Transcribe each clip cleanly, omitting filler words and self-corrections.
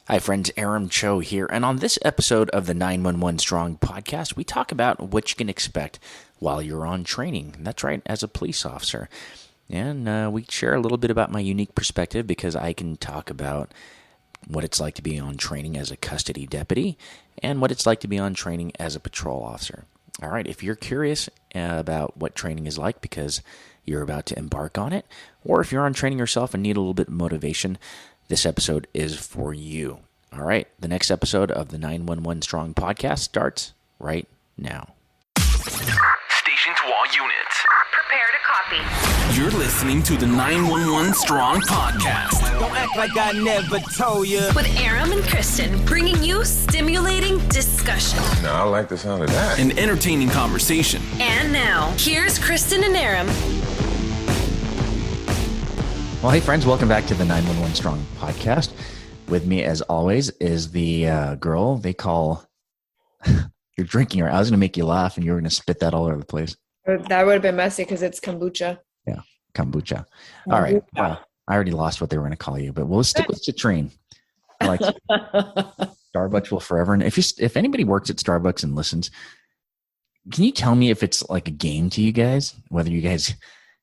Hi, friends. Aram Choe here. And on this episode of the 911 Strong podcast, we talk about what you can expect while you're on training. That's right, as a police officer. And we share a little bit about my unique perspective because I can talk about what it's like to be on training as a custody deputy and what it's like to be on training as a patrol officer. All right, if you're curious about what training is like because you're about to embark on it, or if you're on training yourself and need a little bit of motivation, this episode is for you. All right, the next episode of the 911 Strong podcast starts right now. Station to all units. Prepare to copy. You're listening to the 911 Strong podcast. Don't act like I never told you. With Aram and Kristen, bringing you stimulating discussion. No, I like the sound of that. An entertaining conversation. And now, here's Kristen and Aram. Well, hey, friends, welcome back to the 911 Strong podcast. With me, as always, is the girl they call you're drinking her. I was going to make you laugh, and you were going to spit that all over the place. That would have been messy because it's kombucha. Yeah, kombucha. All right. I already lost what they were going to call you, but we'll stick with citrine. I like Starbucks will forever. And if anybody works at Starbucks and listens, can you tell me if it's like a game to you guys, whether you guys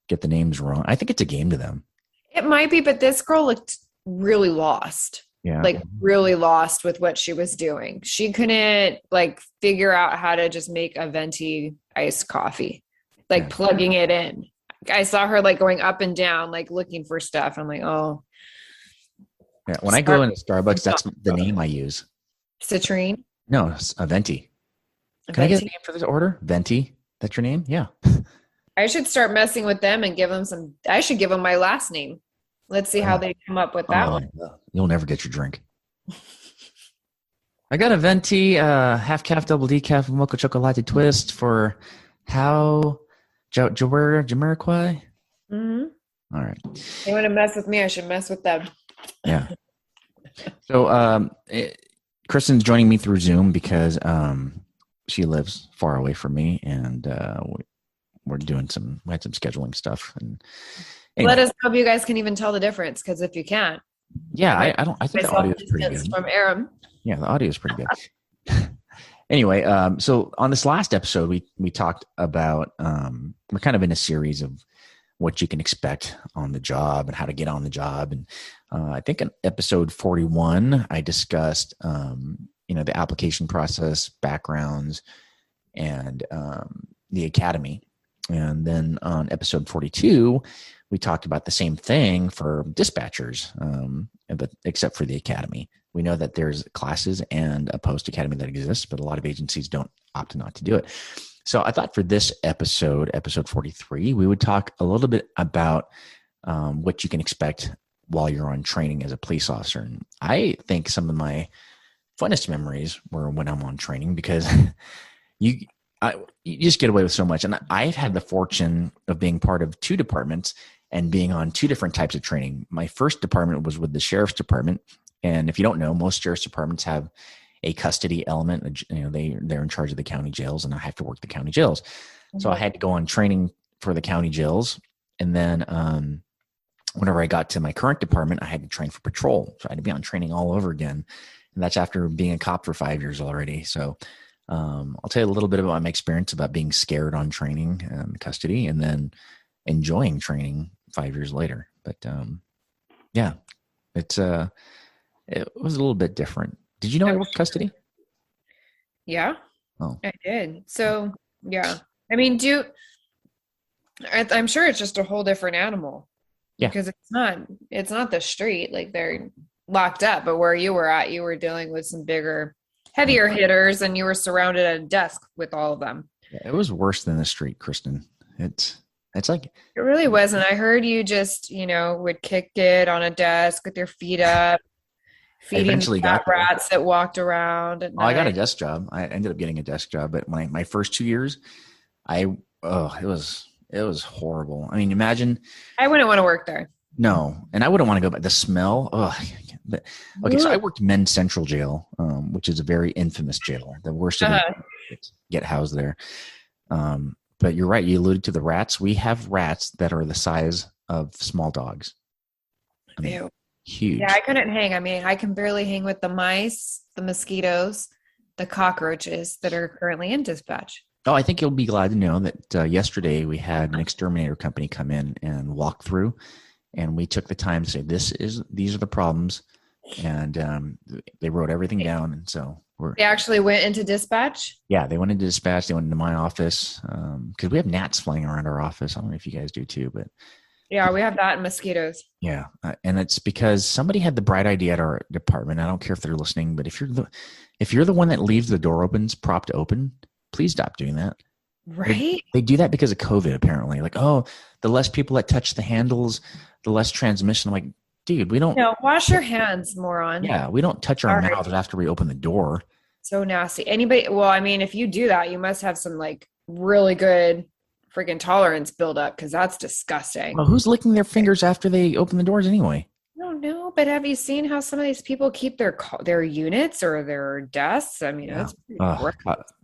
get the names wrong? I think it's a game to them. It might be, but this girl looked really lost. Yeah. Like really lost with what she was doing. She couldn't figure out how to just make a venti iced coffee, plugging it in. I saw her going up and down, looking for stuff. I'm like, oh. Yeah. When I go into Starbucks, that's the name I use. Citrine? No, it's a venti. Can I get a name for this order? Venti? That's your name? Yeah. I should start messing with them and I should give them my last name. Let's see how they come up with that one. You'll never get your drink. I got a venti, half calf, double decaf, mocha chocolate twist for Jauregui. Mm-hmm. All right. They want to mess with me. I should mess with them. Yeah. So Kristen's joining me through Zoom because she lives far away from me, and we had some scheduling stuff. And anyway. Let us know if you guys can even tell the difference, because if you can't, I think the audio is pretty good from Aram. Yeah, the audio is pretty good. Anyway, so on this last episode, we talked about we're kind of in a series of what you can expect on the job and how to get on the job. And I think in episode 41, I discussed the application process, backgrounds, and the academy. And then on episode 42, we talked about the same thing for dispatchers, but except for the academy. We know that there's classes and a post-academy that exists, but a lot of agencies don't opt not to do it. So I thought for this episode 43, we would talk a little bit about what you can expect while you're on training as a police officer. And I think some of my funnest memories were when I'm on training, because you just get away with so much. And I've had the fortune of being part of two departments and being on two different types of training. My first department was with the sheriff's department. And if you don't know, most sheriff's departments have a custody element. They're in charge of the county jails, and I have to work the county jails. Mm-hmm. So I had to go on training for the county jails. And then whenever I got to my current department, I had to train for patrol. So I had to be on training all over again. And that's after being a cop for 5 years already. So I'll tell you a little bit about my experience about being scared on training and custody, and then enjoying training 5 years later. But it was a little bit different. Did you know I worked custody? Yeah. Oh, I did. So yeah, I mean, I'm sure it's just a whole different animal. Yeah. Because it's not the street, they're locked up, but where you were at, you were dealing with some bigger, heavier hitters, and you were surrounded at a desk with all of them. Yeah, it was worse than the street, Kristen. It's like it really wasn't. I heard you just would kick it on a desk with your feet up, feeding fat rats that walked around at night. I got a desk job. I ended up getting a desk job, but my first 2 years, it was horrible. I mean, imagine. I wouldn't want to work there. No, and I wouldn't want to go back. The smell. But okay, so I worked Men's Central Jail, which is a very infamous jail, the worst of them get housed there. But you're right. You alluded to the rats. We have rats that are the size of small dogs. I mean, huge. Yeah, I couldn't hang. I mean, I can barely hang with the mice, the mosquitoes, the cockroaches that are currently in dispatch. Oh, I think you'll be glad to know that yesterday we had an exterminator company come in and walk through, and we took the time to say, these are the problems. And they wrote everything down. And so they actually went into dispatch. Yeah, they went into dispatch. They went into my office because we have gnats flying around our office. I don't know if you guys do too, but yeah, we have that and mosquitoes. Yeah, and it's because somebody had the bright idea at our department. I don't care if they're listening, but if you're the one that leaves the door propped open, please stop doing that. Right? They do that because of COVID, apparently. Like, oh, the less people that touch the handles, the less transmission. I'm like, dude, we don't. No, wash your hands, moron. Yeah, we don't touch our mouths after we open the door. So nasty. Well, I mean, if you do that, you must have some like really good freaking tolerance build up because that's disgusting. Well, who's licking their fingers after they open the doors anyway? I don't know, but have you seen how some of these people keep their units or their desks? I mean, that's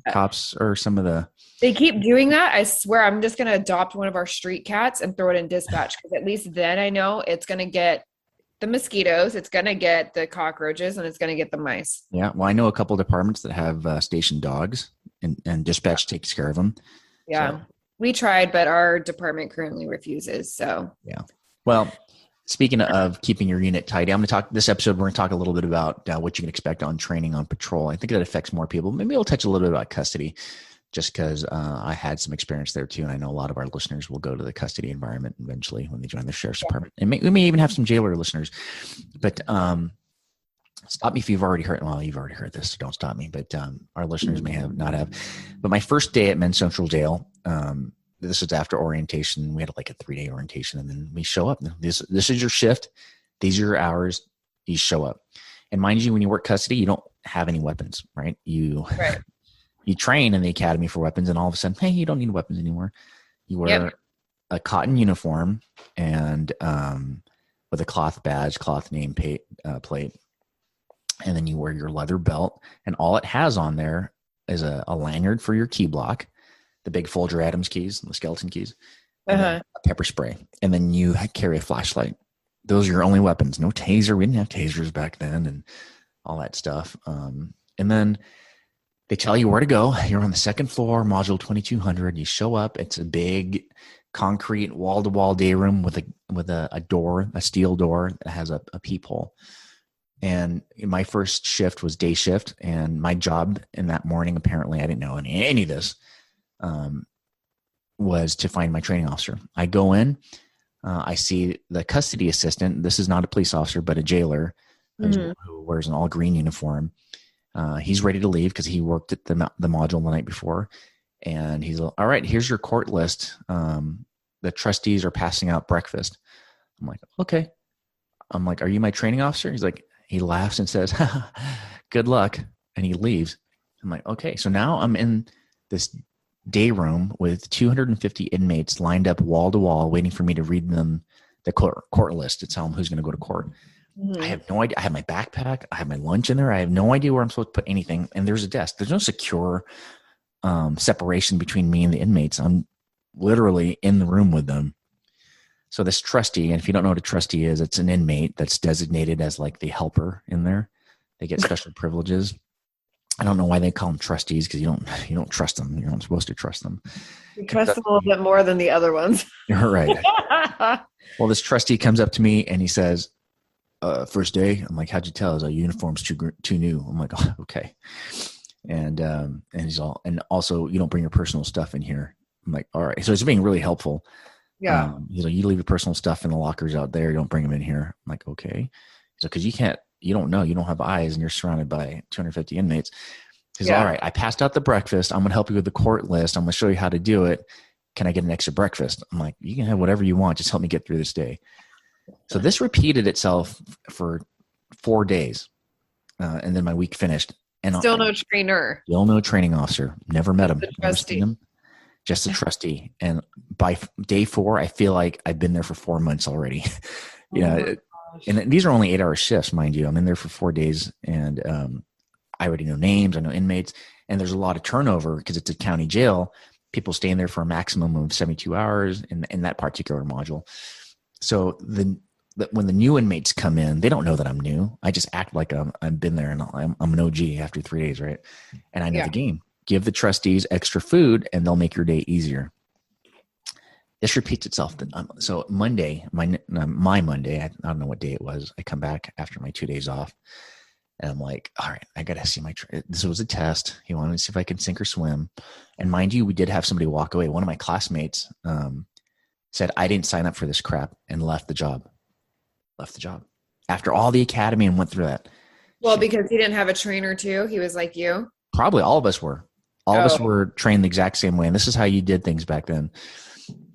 cops or some of the. They keep doing that. I swear, I'm just going to adopt one of our street cats and throw it in dispatch because at least then I know it's going to get the mosquitoes, it's going to get the cockroaches, and it's going to get the mice. Yeah, well, I know a couple of departments that have station dogs, and dispatch takes care of them. Yeah, so. We tried, but our department currently refuses. So yeah. Well, speaking of keeping your unit tidy, I'm going to talk this episode. We're going to talk a little bit about what you can expect on training on patrol. I think that affects more people. Maybe we'll touch a little bit about custody, just because I had some experience there too, and I know a lot of our listeners will go to the custody environment eventually when they join the sheriff's department. And we may even have some jailer listeners. But stop me if you've already heard. Well, you've already heard this, so don't stop me. But our listeners may not have. But my first day at Men's Central Jail, this was after orientation. We had like a 3-day orientation, and then we show up. This is your shift. These are your hours. You show up. And mind you, when you work custody, you don't have any weapons, right? You train in the academy for weapons, and all of a sudden, hey, you don't need weapons anymore. You wear a cotton uniform and with a cloth badge, cloth name plate, and then you wear your leather belt, and all it has on there is a lanyard for your key block, the big Folger Adams keys, the skeleton keys, and a pepper spray, and then you carry a flashlight. Those are your only weapons. No taser. We didn't have tasers back then, and all that stuff. And then they tell you where to go. You're on the second floor, module 2200. You show up. It's a big concrete wall-to-wall day room with a door, a steel door that has a peephole. And my first shift was day shift, and my job in that morning, apparently I didn't know any of this, was to find my training officer. I go in, I see the custody assistant. This is not a police officer, but a jailer who wears an all green uniform. He's ready to leave because he worked at the module the night before. And he's like, all right, here's your court list. The trustees are passing out breakfast. I'm like, okay. I'm like, are you my training officer? He's like, he laughs and says, good luck. And he leaves. I'm like, okay. So now I'm in this day room with 250 inmates lined up wall to wall, waiting for me to read them the court list to tell them who's going to go to court. I have no idea. I have my backpack. I have my lunch in there. I have no idea where I'm supposed to put anything. And there's a desk. There's no secure separation between me and the inmates. I'm literally in the room with them. So this trustee, and if you don't know what a trustee is, it's an inmate that's designated as like the helper in there. They get special privileges. I don't know why they call them trustees, because you don't trust them. You're not supposed to trust them. You trust them a little bit more than the other ones. You're right. Well, this trustee comes up to me and he says, first day. I'm like, how'd you tell? His uniform's too new. I'm like, oh, okay. And he's all, and also you don't bring your personal stuff in here. I'm like, all right. So it's being really helpful. Yeah. He's like, you leave your personal stuff in the lockers out there. Don't bring them in here. I'm like, okay. So, cause you don't know, you don't have eyes and you're surrounded by 250 inmates. He's all right. I passed out the breakfast. I'm going to help you with the court list. I'm going to show you how to do it. Can I get an extra breakfast? I'm like, you can have whatever you want. Just help me get through this day. So this repeated itself for 4 days. And then my week finished. And still no trainer. Still no training officer. Never met him. Never seen him. Just a trustee. And by day 4, I feel like I've been there for 4 months already. And these are only 8-hour shifts, mind you. I'm in there for 4 days, and I already know names. I know inmates. And there's a lot of turnover because it's a county jail. People stay in there for a maximum of 72 hours in that particular module. So that when the new inmates come in, they don't know that I'm new. I just act like I've been there and I'm an OG after 3 days, right? And I know the game. Give the trustees extra food, and they'll make your day easier. This repeats itself. So Monday, my Monday, I don't know what day it was. I come back after my 2 days off, and I'm like, all right, I got to see this was a test. He wanted to see if I can sink or swim. And mind you, we did have somebody walk away. One of my classmates said, I didn't sign up for this crap, and left the job. After all the academy and went through that. Well, because he didn't have a trainer too. He was like you. Probably all of us were. All of us were trained the exact same way. And this is how you did things back then.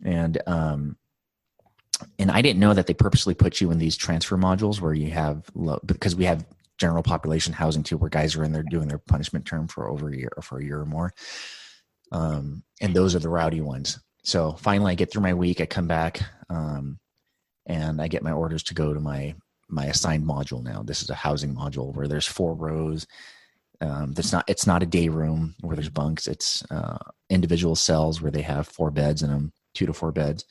And I didn't know that they purposely put you in these transfer modules where you have because we have general population housing too, where guys are in there doing their punishment term for over a year or for a year or more. And those are the rowdy ones. So finally I get through my week, I come back, and I get my orders to go to my assigned module now. This is a housing module where there's 4 rows. It's not a day room where there's bunks. It's individual cells where they have 4 beds in them, 2 to 4 beds.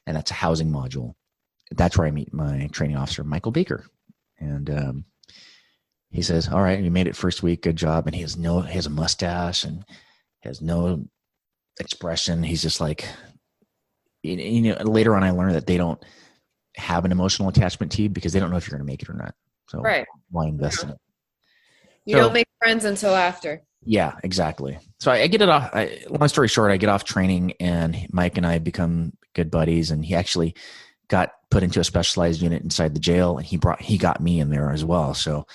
And that's a housing module. That's where I meet my training officer, Michael Baker. And he says, all right, you made it first week. Good job. And he has a mustache and has no expression. He's just like, later on I learned that they don't have an emotional attachment to you because they don't know if you're going to make it or not. So why invest in it? You don't make friends until after. Yeah, exactly. So I get it off. Long story short, I get off training, and Mike and I become good buddies. And he actually got put into a specialized unit inside the jail, and he got me in there as well. So,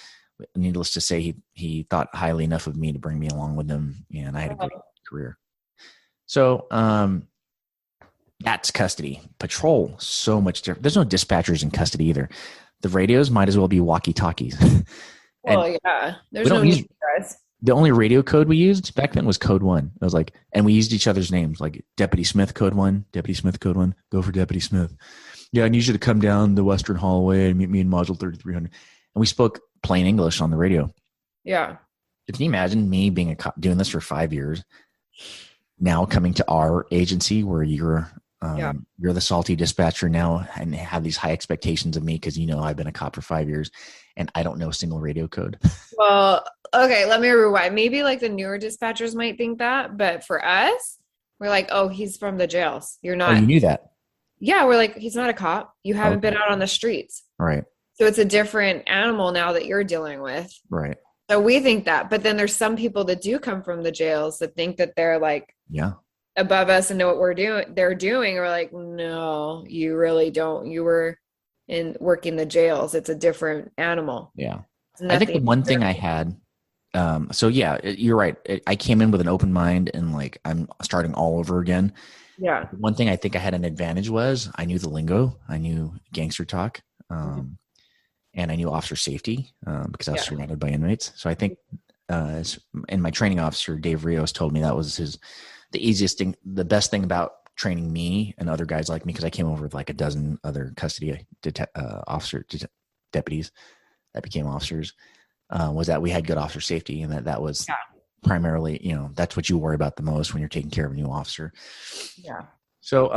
needless to say, he thought highly enough of me to bring me along with him, and I had a great career. So, that's custody. Patrol, so much different. There's no dispatchers in custody either. The radios might as well be walkie-talkies. Well, yeah. There's no need for us. The only radio code we used back then was code 1. It was like, and we used each other's names, like Deputy Smith, code 1, Deputy Smith, code 1, go for Deputy Smith. Yeah, I need you to come down the Western hallway and meet me in module 3300. And we spoke plain English on the radio. Yeah. Can you imagine me being a cop doing this for 5 years, now coming to our agency where you're the salty dispatcher now and have these high expectations of me because I've been a cop for 5 years and I don't know a single radio code. Well, okay, let me rewind. Maybe like the newer dispatchers might think that, but for us, we're like, oh, he's from the jails. You're not. Oh, you knew that? Yeah, we're like, he's not a cop. You haven't been out on the streets. Right. So it's a different animal now that you're dealing with. Right. So we think that, but then there's some people that do come from the jails that think that they're like, above us and know what they're doing. We're like, no, you really don't. You were working the jails. It's a different animal. Yeah. I think the one thing I had, you're right. I came in with an open mind and like, I'm starting all over again. Yeah. One thing I think I had an advantage was I knew the lingo. I knew gangster talk. And I knew officer safety because I was surrounded by inmates. So I think, and my training officer, Dave Rios, told me that was the easiest thing, the best thing about training me and other guys like me, because I came over with like a dozen other custody deputies that became officers, was that we had good officer safety, and that was primarily, that's what you worry about the most when you're taking care of a new officer. Yeah. So,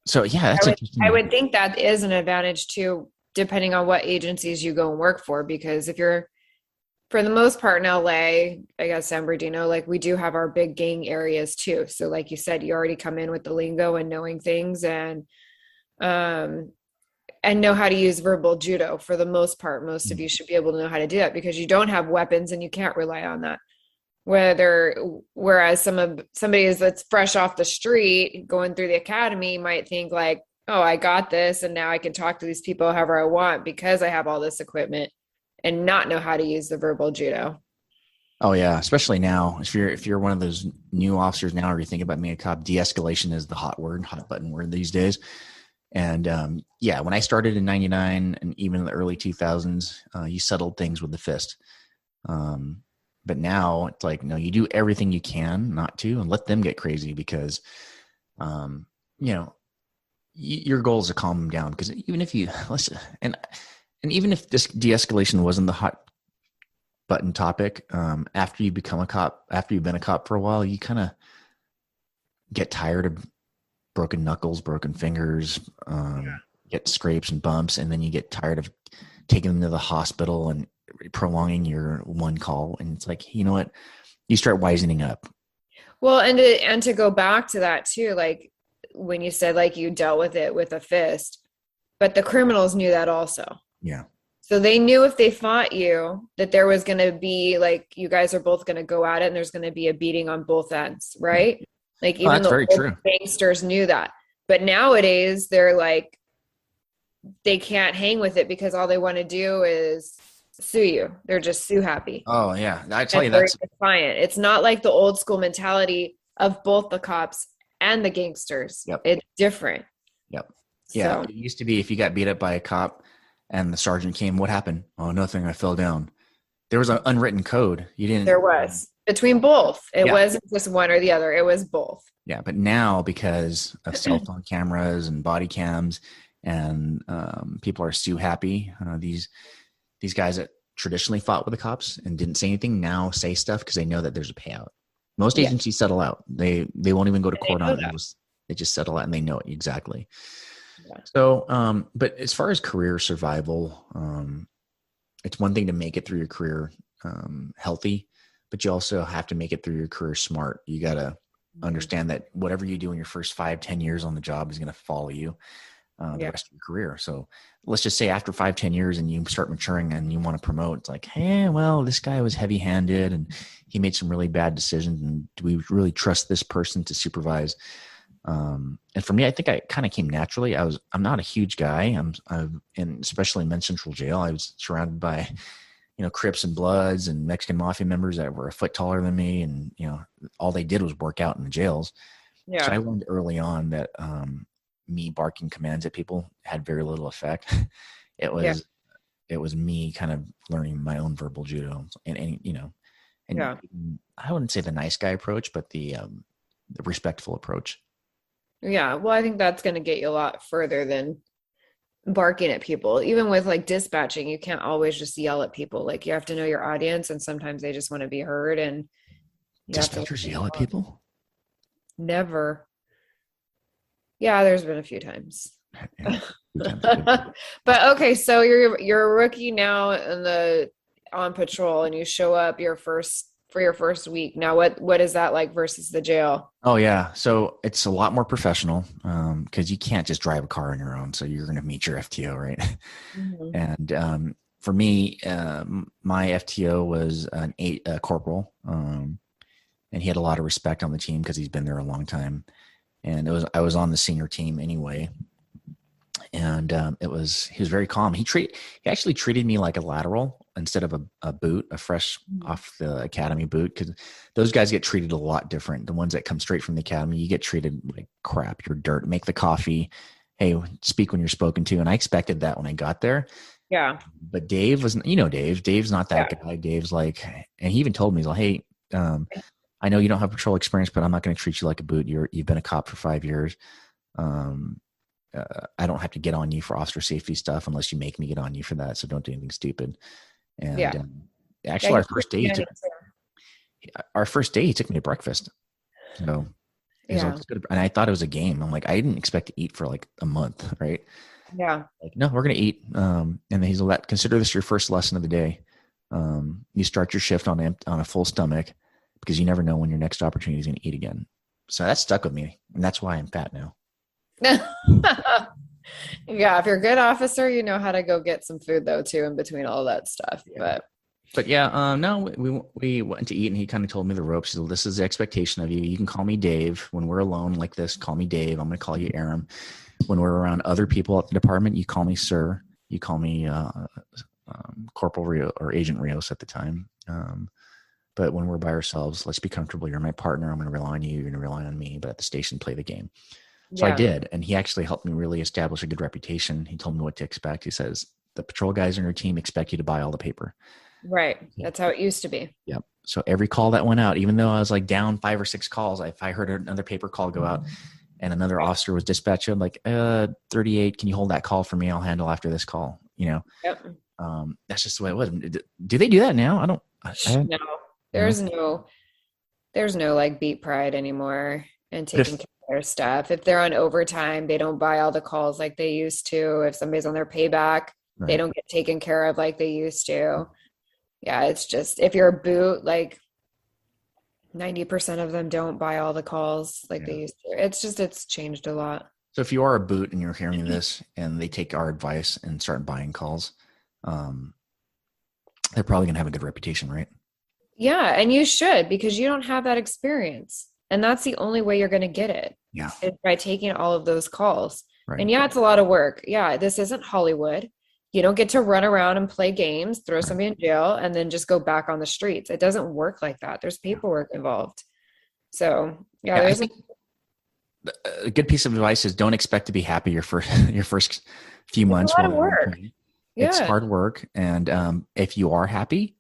that's interesting. I would think that is an advantage too, depending on what agencies you go and work for, because if you're, for the most part in LA, I guess San Bernardino, like we do have our big gang areas too. So like you said, you already come in with the lingo and knowing things and know how to use verbal judo for the most part. Most of you should be able to know how to do that because you don't have weapons and you can't rely on that. Whereas somebody that's fresh off the street going through the academy might think like, oh, I got this. And now I can talk to these people however I want because I have all this equipment. And not know how to use the verbal judo. Oh yeah, especially now. If you're one of those new officers now, or you think about being a cop, de-escalation is the hot button word these days. And when I started in '99 and even in the early 2000s, you settled things with the fist. But now it's like, no, you do everything you can not to, and let them get crazy because, your goal is to calm them down. Because even if you listen and even if this de-escalation wasn't the hot button topic, after you become a cop, after you've been a cop for a while, you kind of get tired of broken knuckles, broken fingers, get scrapes and bumps, and then you get tired of taking them to the hospital and prolonging your one call. And it's like, you know what? You start wisening up. Well, and to go back to that too, like when you said like you dealt with it with a fist, but the criminals knew that also. Yeah. So they knew if they fought you that there was going to be like, you guys are both going to go at it and there's going to be a beating on both ends. Right. Like even that's very true. gangsters knew that, but nowadays they're like, they can't hang with it because all they want to do is sue you. They're just sue happy. Oh yeah. I tell you, Very that's defiant. It's not like the old school mentality of both the cops and the gangsters. Yep. It's different. Yep. Yeah. So, It used to be if you got beat up by a cop and the sergeant came, what happened? Oh, nothing. I fell down. There was an unwritten code. You didn't. there was between both. It Yeah. wasn't just one or the other. It was both. Yeah. But now because of cell phone cameras and body cams and people are sue happy, these guys that traditionally fought with the cops and didn't say anything now say stuff because they know that there's a payout. Most agencies settle out. They won't even go to court on it. They just settle out and they know it exactly. Yeah. So, but as far as career survival, it's one thing to make it through your career healthy, but you also have to make it through your career smart. You got to understand that whatever you do in your first 5-10 years on the job is going to follow you the rest of your career. So let's just say after 5-10 years and you start maturing and you want to promote, it's like, hey, well, this guy was heavy handed and he made some really bad decisions. And do we really trust this person to supervise? And for me, I think I kind of came naturally. I'm not a huge guy. I'm in, especially in men's central jail. I was surrounded by, Crips and Bloods and Mexican mafia members that were a foot taller than me. And, all they did was work out in the jails. Yeah. So I learned early on that, me barking commands at people had very little effect. It was me kind of learning my own verbal judo and I wouldn't say the nice guy approach, but the respectful approach. Yeah. Well, I think that's going to get you a lot further than barking at people. Even with like dispatching, you can't always just yell at people. Like you have to know your audience and sometimes they just want to be heard. And dispatchers yell at people? Never. Yeah, there's been a few times. But okay, so you're a rookie now on patrol and you show up for your first week. Now what is that like versus the jail? Oh yeah. So it's a lot more professional because you can't just drive a car on your own. So you're going to meet your FTO, right? Mm-hmm. And for me, my FTO was a corporal and he had a lot of respect on the team because he's been there a long time. And I was on the senior team anyway. And he was very calm. He actually treated me like a lateral instead of a boot, a fresh off the academy boot. Cause those guys get treated a lot different. The ones that come straight from the academy, you get treated like crap. You're dirt, make the coffee. Hey, speak when you're spoken to. And I expected that when I got there. Yeah. But Dave was, Dave's not that guy. Dave's like, and he even told me, he's like, hey, I know you don't have patrol experience, but I'm not going to treat you like a boot. You've been a cop for 5 years. I don't have to get on you for officer safety stuff unless you make me get on you for that. So don't do anything stupid. And actually, our first day, he took me to breakfast. So and I thought it was a game. I'm like, I didn't expect to eat for like a month, right? Yeah. Like, no, we're going to eat. And then he's like, consider this your first lesson of the day. You start your shift on a full stomach because you never know when your next opportunity is going to eat again. So that stuck with me. And that's why I'm fat now. Yeah, if you're a good officer, you know how to go get some food though too in between all that stuff. But no, we went to eat and he kind of told me the ropes. He said, this is the expectation of you. You can call me Dave when we're alone like this. Call me Dave. I'm going to call you Aram. When we're around other people at the department, you call me sir. You call me Corporal Rio or Agent Rios at the time. But when we're by ourselves, let's be comfortable. You're my partner. I'm going to rely on you. You're going to rely on me. But at the station, play the game. So I did. And he actually helped me really establish a good reputation. He told me what to expect. He says, the patrol guys on your team expect you to buy all the paper. Right. That's how it used to be. Yep. So every call that went out, even though I was like down 5 or 6 calls, if I heard another paper call go out and another officer was dispatched, I'm like, 38, can you hold that call for me? I'll handle after this call, Yep. That's just the way it was. Do they do that now? No. There's no like beat pride anymore and taking care their stuff. If they're on overtime, they don't buy all the calls like they used to. If somebody's on their payback, they don't get taken care of like they used to. Yeah, it's just if you're a boot, like 90% of them don't buy all the calls like they used to. It's changed a lot. So if you are a boot and you're hearing this and they take our advice and start buying calls, they're probably going to have a good reputation, right? Yeah, and you should, because you don't have that experience. And that's the only way you're going to get it. Yeah. Is by taking all of those calls. Right. And yeah, it's a lot of work. Yeah, this isn't Hollywood. You don't get to run around and play games, throw somebody in jail, and then just go back on the streets. It doesn't work like that. There's paperwork involved. So yeah, there's a good piece of advice is don't expect to be happy your first few months. It's a lot of work. It's hard work. And if you are happy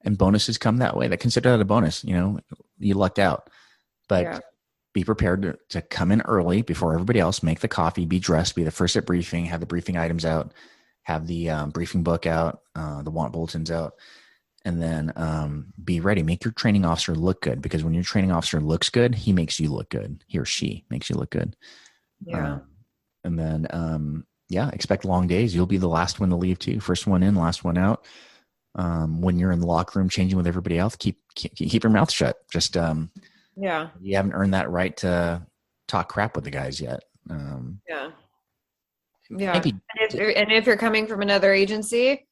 and bonuses come that way, consider that a bonus. You lucked out. But be prepared to come in early before everybody else, make the coffee, be dressed, be the first at briefing, have the briefing items out, have the briefing book out, the want bulletins out, and then be ready. Make your training officer look good, because when your training officer looks good, he makes you look good. He or she makes you look good. Yeah. And then, expect long days. You'll be the last one to leave too. First one in, last one out. When you're in the locker room changing with everybody else, keep your mouth shut. Just, you haven't earned that right to talk crap with the guys yet. Maybe. And if you're coming from another agency,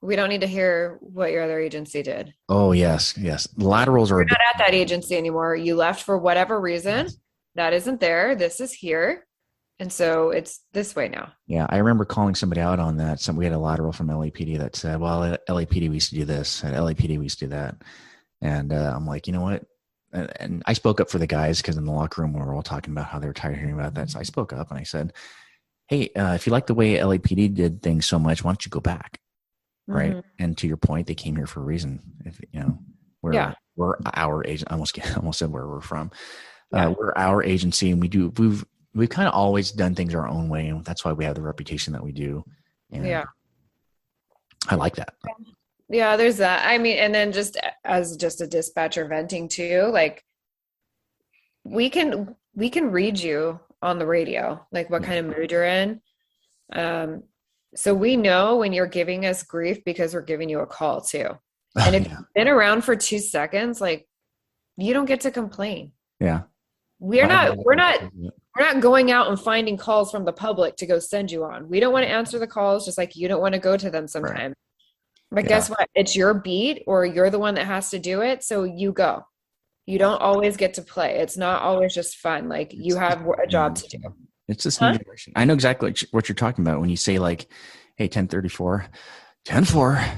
we don't need to hear what your other agency did. Oh, yes. Laterals are. You're not at that agency anymore. You left for whatever reason. That isn't there. This is here. And so it's this way now. Yeah, I remember calling somebody out on that. We had a lateral from LAPD that said, well, at LAPD we used to do this. At LAPD we used to do that. And I'm like, you know what? And I spoke up for the guys, because in the locker room we were all talking about how they were tired of hearing about that. So I spoke up and I said, hey, if you like the way LAPD did things so much, why don't you go back? Right. Mm-hmm. And to your point, they came here for a reason. If we're our agent. I almost said where we're from. We're our agency, and we've kind of always done things our own way, and that's why we have the reputation that we do. And I like that. Yeah, there's that. I mean, and then just as just a dispatcher venting too, like we can read you on the radio, like what kind of mood you're in. So we know when you're giving us grief because we're giving you a call too. And if you've been around for 2 seconds, like you don't get to complain. Yeah. We're not going out and finding calls from the public to go send you on. We don't want to answer the calls, just like you don't want to go to them sometimes. Right. But guess what? It's your beat, or you're the one that has to do it. So you go. You don't always get to play. It's not always just fun. Like you have a job to do. It's this new generation. I know exactly what you're talking about when you say like, hey, 10:34, 10:04.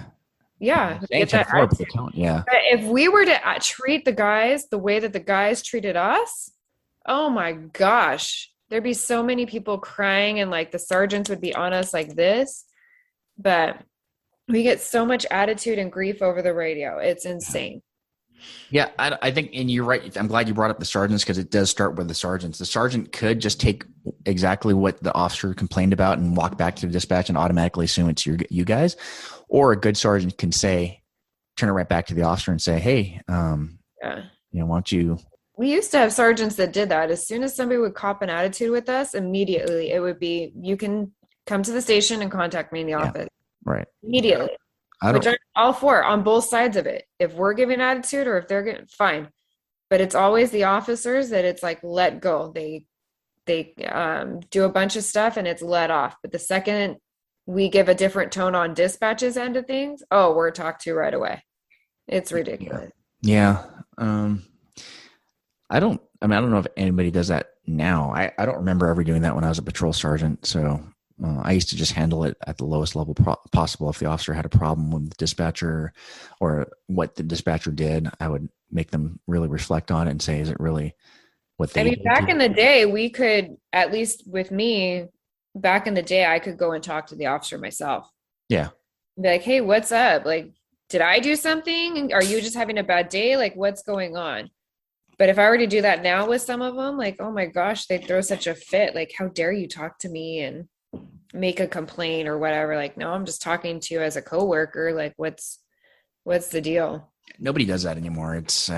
Yeah. Get that but if we were to treat the guys the way that the guys treated us, oh my gosh, there'd be so many people crying, and like the sergeants would be on us like this. But we get so much attitude and grief over the radio. It's insane. Yeah, I think, and you're right. I'm glad you brought up the sergeants, because it does start with the sergeants. The sergeant could just take exactly what the officer complained about and walk back to the dispatch and automatically assume it's you guys. Or a good sergeant can turn it right back to the officer and say, hey, why don't you? We used to have sergeants that did that. As soon as somebody would cop an attitude with us, immediately it would be, you can come to the station and contact me in the office. Right. Immediately. Which I'm all for, on both sides of it. If we're giving attitude or if they're getting, fine. But it's always the officers that it's like, let go. They do a bunch of stuff and it's let off. But the second we give a different tone on dispatches end of things, we're talked to right away. It's ridiculous. Yeah. I don't know if anybody does that now. I don't remember ever doing that when I was a patrol sergeant. So I used to just handle it at the lowest level possible. If the officer had a problem with the dispatcher or what the dispatcher did, I would make them really reflect on it and say, is it really what they did? Back in the day, we could, at least with me, back in the day, I could go and talk to the officer myself. Yeah. Be like, hey, what's up? Like, did I do something? Are you just having a bad day? Like, what's going on? But if I were to do that now with some of them, like, oh my gosh, they throw such a fit. Like, how dare you talk to me and make a complaint or whatever? Like, no, I'm just talking to you as a coworker. Like, what's the deal? Nobody does that anymore. It's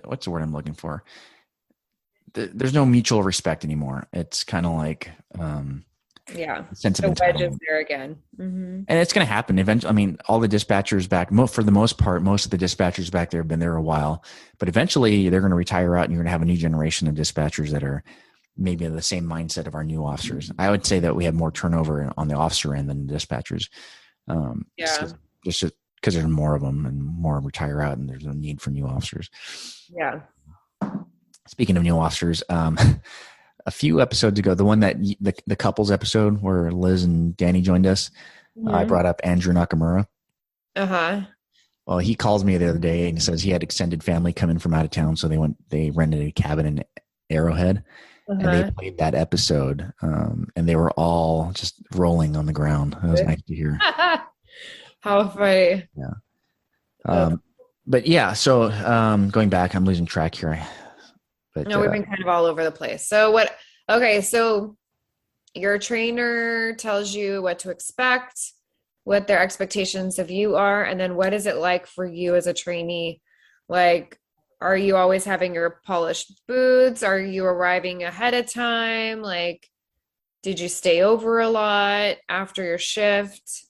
what's the word I'm looking for? There's no mutual respect anymore. It's kind of like Yeah. sense of The wedge entitlement. is there again. And it's going to happen eventually. I mean, all the dispatchers back, for the most part, most of the dispatchers back there have been there a while, but eventually they're going to retire out and you're going to have a new generation of dispatchers that are maybe the same mindset of our new officers. I would say that we have more turnover on the officer end than the dispatchers. Just because there's more of them and more retire out and there's a need for new officers. Yeah. Speaking of new officers, a few episodes ago, the one that the couples episode where Liz and Danny joined us, I brought up Andrew Nakamura. Well, he calls me the other day and he says he had extended family coming from out of town, so they rented a cabin in Arrowhead, and they played that episode, and they were all just rolling on the ground. It was nice to hear. How funny! Yeah. But yeah, so going back, I'm losing track here. But, no, we've been kind of all over the place. So so your trainer tells you what to expect, what their expectations of you are, and then what is it like for you as a trainee? Like, are you always having your polished boots? Are you arriving ahead of time? Like, did you stay over a lot after your shift?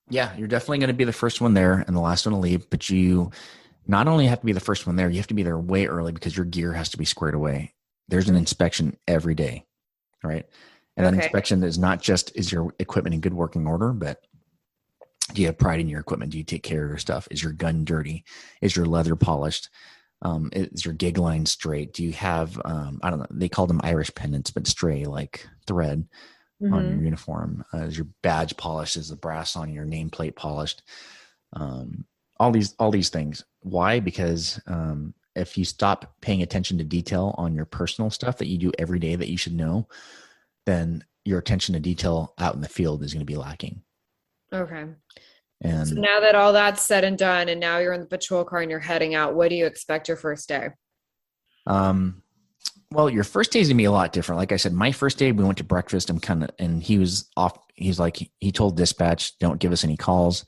Yeah, you're definitely going to be the first one there and the last one to leave, but you not only have to be the first one there, you have to be there way early because your gear has to be squared away. There's an inspection every day, right? And that inspection is not just, is your equipment in good working order, but do you have pride in your equipment? Do you take care of your stuff? Is your gun dirty? Is your leather polished? Is your gig line straight? Do you have, I don't know, they call them Irish pendants, but stray like thread on your uniform? Is your badge polished? Is the brass on your nameplate polished? All these things. Why? Because if you stop paying attention to detail on your personal stuff that you do every day that you should know, then your attention to detail out in the field is going to be lacking. Okay. And so now that all that's said and done, and now you're in the patrol car and you're heading out, what do you expect your first day? Well, your first day is gonna be a lot different. Like I said, my first day we went to breakfast and he was off. He's like, he told dispatch, don't give us any calls.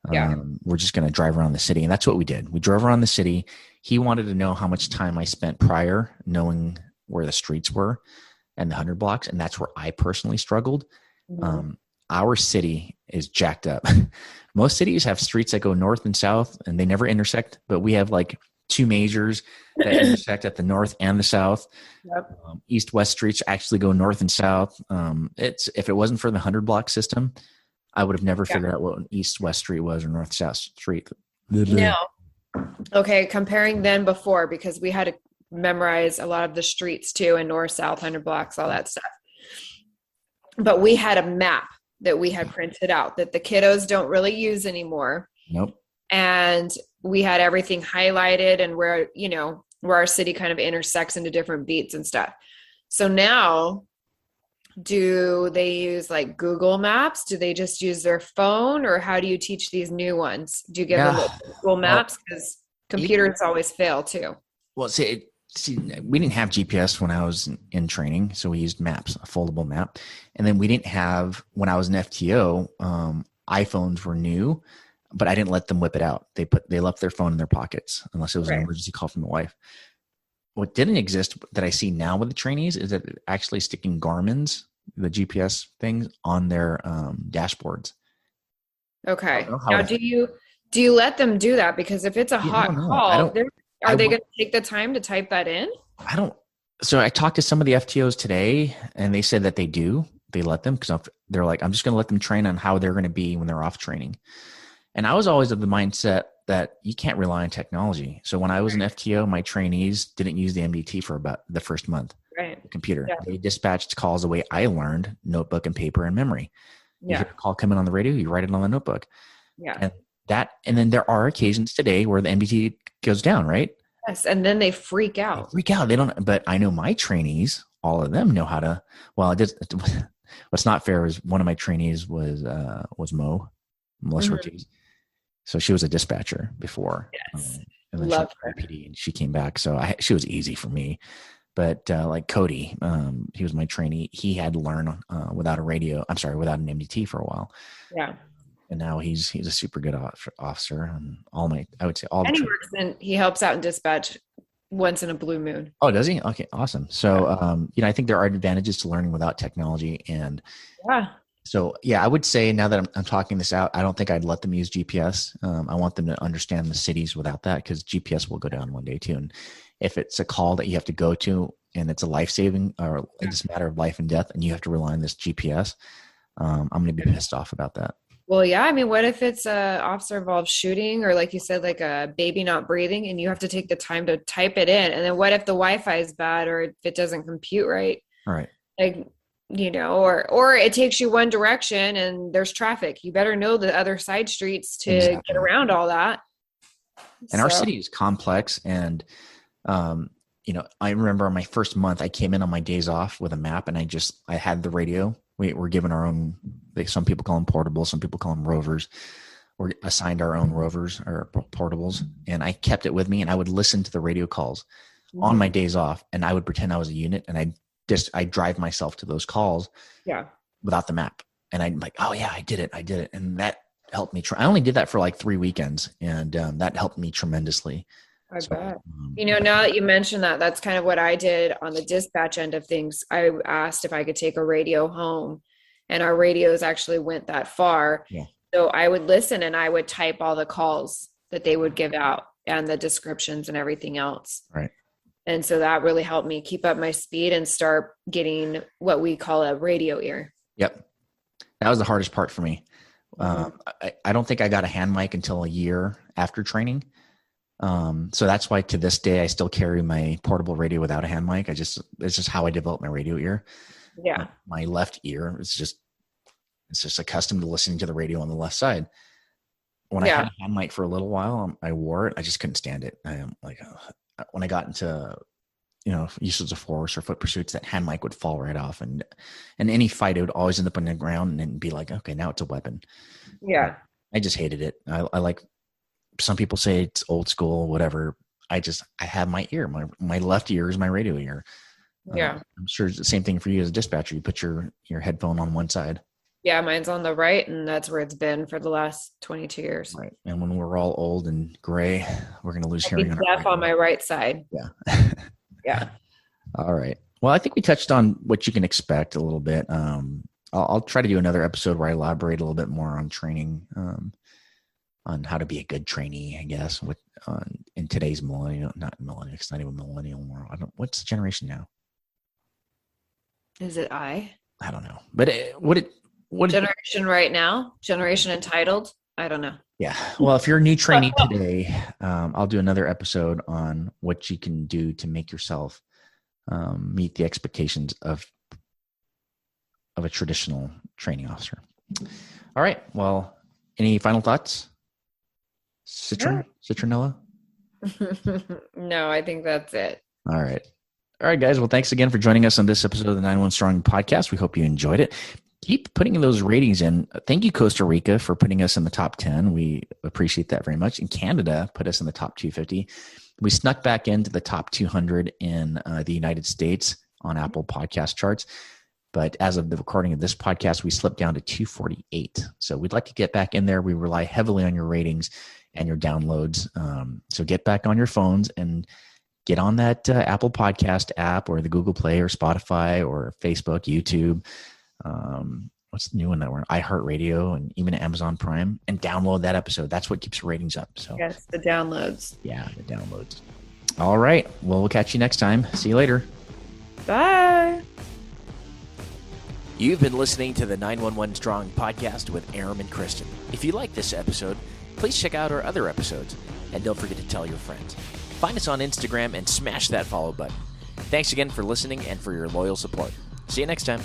We're just going to drive around the city. And that's what we did. We drove around the city. He wanted to know how much time I spent prior knowing where the streets were and the 100 blocks. And that's where I personally struggled. Our city is jacked up. Most cities have streets that go north and south and they never intersect, but we have like two majors that intersect at the north and the south. East-west streets actually go north and south. If it wasn't for the 100 block system, I would have never figured out what an east-west street was or north-south street. No. Okay, comparing then before, because we had to memorize a lot of the streets too, and north-south, 100 blocks, all that stuff. But we had a map that we had printed out that the kiddos don't really use anymore. Nope. And we had everything highlighted and where our city kind of intersects into different beats and stuff. So now, do they use like Google Maps? Do they just use their phone, or how do you teach these new ones? Do you give them Google Maps? Because computers always fail too. Well, see, we didn't have GPS when I was in training, so we used maps, a foldable map. And then we didn't have, when I was in FTO, iPhones were new, but I didn't let them whip it out. They left their phone in their pockets unless it was an emergency call from the wife. What didn't exist that I see now with the trainees is that actually sticking Garmin's, the GPS things, on their dashboards. Okay. Now, do you let them do that? Because if it's a hot call, are they going to take the time to type that in? I don't. So I talked to some of the FTOs today, and they said that they do. They let them, because they're like, I'm just going to let them train on how they're going to be when they're off training. And I was always of the mindset that you can't rely on technology. So when I was an FTO, my trainees didn't use the MDT for about the first month. The computer. Yeah. They dispatched calls the way I learned, notebook and paper and memory. You hear a call come in on the radio, you write it on the notebook. And then there are occasions today where the MDT goes down, right? Yes, and then they freak out. They don't. But I know my trainees, all of them know how to. Well, what's not fair is one of my trainees was Melissa Ortiz. So she was a dispatcher before. Yes, and then love her. PD, and she came back, so she was easy for me. But like Cody, he was my trainee. He had to learn without an MDT for a while. Yeah. And now he's a super good officer. And he helps out in dispatch once in a blue moon. Oh, does he? Okay, awesome. So, I think there are advantages to learning without technology. And Yeah. so, I would say now that I'm talking this out, I don't think I'd let them use GPS. I want them to understand the cities without that, because GPS will go down one day too. And if it's a call that you have to go to and it's a life-saving or it's a matter of life and death and you have to rely on this GPS, I'm going to be pissed off about that. Well, yeah. I mean, what if it's a officer involved shooting, or like you said, like a baby not breathing, and you have to take the time to type it in? And then what if the Wi-Fi is bad, or if it doesn't compute right? All right. Like, or it takes you one direction and there's traffic. You better know the other side streets to get around all that. And our city is complex. And, I remember on my first month, I came in on my days off with a map, and I had the radio. We were given our own, some people call them portables, some people call them rovers. We're assigned our own rovers or portables. And I kept it with me, and I would listen to the radio calls on my days off, and I would pretend I was a unit, and I drive myself to those calls without the map. And I'm like, oh yeah, I did it. And that helped me. I only did that for like 3 weekends, and that helped me tremendously. I bet. Now that you mentioned that, that's kind of what I did on the dispatch end of things. I asked if I could take a radio home, and our radios actually went that far. Yeah. So I would listen, and I would type all the calls that they would give out and the descriptions and everything else. Right. And so that really helped me keep up my speed and start getting what we call a radio ear. Yep. That was the hardest part for me. I don't think I got a hand mic until a year after training. So that's why to this day, I still carry my portable radio without a hand mic. It's just how I developed my radio ear. Yeah. My left ear it's just accustomed to listening to the radio on the left side. When I had a hand mic for a little while, I wore it. I just couldn't stand it. I am like, when I got into, uses of force or foot pursuits, that hand mic would fall right off. And any fight, it would always end up on the ground and be like, okay, now it's a weapon. Yeah. I just hated it. I like, some people say it's old school, whatever. I have my ear. My left ear is my radio ear. Yeah. I'm sure it's the same thing for you as a dispatcher. You put your headphone on one side. Yeah, mine's on the right, and that's where it's been for the last 22 years. Right. And when we're all old and gray, we're going to lose hearing. On my right side. Yeah. Yeah. All right. Well, I think we touched on what you can expect a little bit. I'll try to do another episode where I elaborate a little bit more on training, on how to be a good trainee, I guess, in today's not even millennial world. What's the generation now? Is it I don't know. But what generation right now? Generation entitled? I don't know. Yeah. Well, if you're a new trainee today, I'll do another episode on what you can do to make yourself meet the expectations of a traditional training officer. All right. Well, any final thoughts? Citronella? No, I think that's it. All right. All right, guys. Well, thanks again for joining us on this episode of the 9-1 Strong podcast. We hope you enjoyed it. Keep putting those ratings in. Thank you, Costa Rica, for putting us in the top 10. We appreciate that very much. And Canada put us in the top 250. We snuck back into the top 200 in the United States on Apple podcast charts. But as of the recording of this podcast, we slipped down to 248. So we'd like to get back in there. We rely heavily on your ratings and your downloads. So get back on your phones and get on that Apple Podcast app or the Google Play or Spotify or Facebook, YouTube. What's the new one that we're on? iHeartRadio and even Amazon Prime, and download that episode. That's what keeps ratings up. So yes, the downloads. Yeah, the downloads. All right. Well, we'll catch you next time. See you later. Bye. You've been listening to the 911 Strong podcast with Aram and Kristen. If you like this episode, please check out our other episodes, and don't forget to tell your friends. Find us on Instagram and smash that follow button. Thanks again for listening and for your loyal support. See you next time.